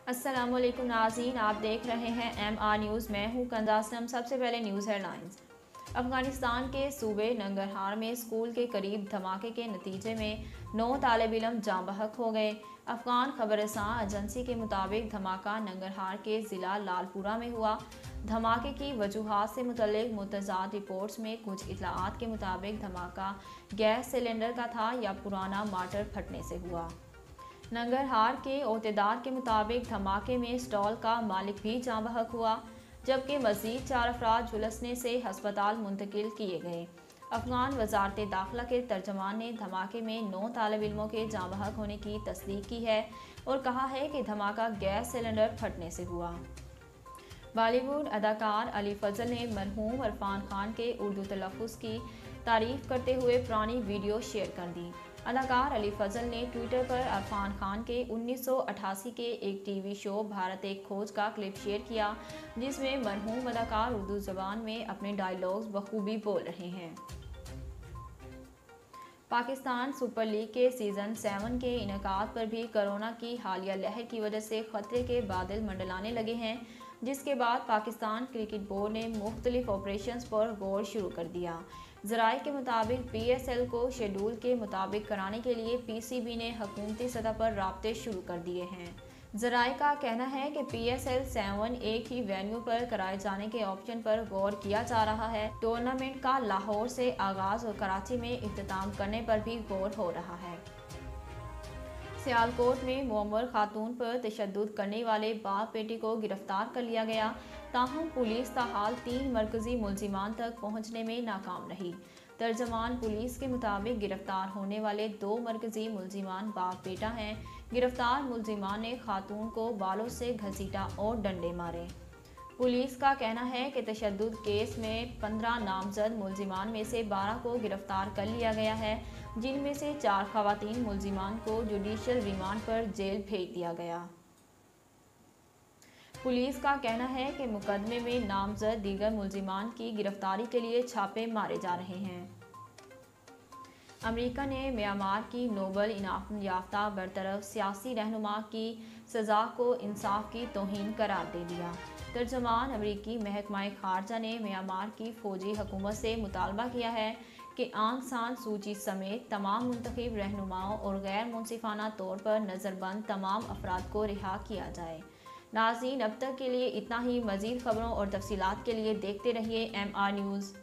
السلام علیکم ناظرین، آپ دیکھ رہے ہیں ایم آر نیوز۔ میں ہوں کنزا اسلم۔ سب سے پہلے نیوز ہیڈ لائنز۔ افغانستان کے صوبے ننگرہار میں اسکول کے قریب دھماکے کے نتیجے میں 9 طالب علم جاں بحق ہو گئے۔ افغان خبررساں ایجنسی کے مطابق دھماکہ ننگرہار کے ضلع لال پورہ میں ہوا۔ دھماکے کی وجوہات سے متعلق متضاد رپورٹس میں کچھ اطلاعات کے مطابق دھماکہ گیس سلنڈر کا تھا یا پرانا مارٹر پھٹنے سے ہوا۔ ننگرہار کے عہدیدار کے مطابق دھماکے میں اسٹال کا مالک بھی جاں بحق ہوا، جبکہ مزید 4 افراد جھلسنے سے ہسپتال منتقل کیے گئے۔ افغان وزارت داخلہ کے ترجمان نے دھماکے میں 9 طالب علموں کے جاں بحق ہونے کی تصدیق کی ہے اور کہا ہے کہ دھماکہ گیس سلنڈر پھٹنے سے ہوا۔ بالی ووڈ اداکار علی فضل نے مرحوم عرفان خان کے اردو تلفظ کی تعریف کرتے ہوئے پرانی ویڈیو شیئر کر دی۔ اداکار علی فضل نے ٹویٹر پر عرفان خان کے 1988 کے ایک ٹی وی شو بھارت ایک کھوج کا کلپ شیئر کیا، جس میں مرحوم اداکار اردو زبان میں اپنے ڈائیلاگز بخوبی بول رہے ہیں۔ پاکستان سپر لیگ کے سیزن 7 کے انعقاد پر بھی کورونا کی حالیہ لہر کی وجہ سے خطرے کے بادل منڈلانے لگے ہیں، جس کے بعد پاکستان کرکٹ بورڈ نے مختلف آپریشنز پر غور شروع کر دیا۔ ذرائع کے مطابق پی ایس ایل کو شیڈول کے مطابق کرانے کے لیے پی سی بی نے حکومتی سطح پر رابطے شروع کر دیے ہیں۔ ذرائع کا کہنا ہے کہ پی ایس ایل 7 ایک ہی وینیو پر کرائے جانے کے آپشن پر غور کیا جا رہا ہے۔ ٹورنامنٹ کا لاہور سے آغاز اور کراچی میں اختتام کرنے پر بھی غور ہو رہا ہے۔ سیالکوٹ میں معمر خاتون پر تشدد کرنے والے باپ بیٹے کو گرفتار کر لیا گیا، تاہم پولیس تاحال 3 مرکزی ملزمان تک پہنچنے میں ناکام رہی۔ ترجمان پولیس کے مطابق گرفتار ہونے والے 2 مرکزی ملزمان باپ بیٹا ہیں۔ گرفتار ملزمان نے خاتون کو بالوں سے گھسیٹا اور ڈنڈے مارے۔ پولیس کا کہنا ہے کہ تشدد کیس میں 15 نامزد ملزمان میں سے 12 کو گرفتار کر لیا گیا ہے، جن میں سے 4 خواتین ملزمان کو جوڈیشل ریمانڈ پر جیل بھیج دیا گیا۔ پولیس کا کہنا ہے کہ مقدمے میں نامزد دیگر ملزمان کی گرفتاری کے لیے چھاپے مارے جا رہے ہیں۔ امریکہ نے میانمار کی نوبل انعام یافتہ برطرف سیاسی رہنما کی سزا کو انصاف کی توہین قرار دے دیا۔ ترجمان امریکی محکمہ خارجہ نے میانمار کی فوجی حکومت سے مطالبہ کیا ہے کہ آنگ سان سوچی سمیت تمام منتخب رہنماؤں اور غیر منصفانہ طور پر نظر بند تمام افراد کو رہا کیا جائے۔ ناظرین، اب تک کے لیے اتنا ہی۔ مزید خبروں اور تفصیلات کے لیے دیکھتے رہیے ایم آر نیوز۔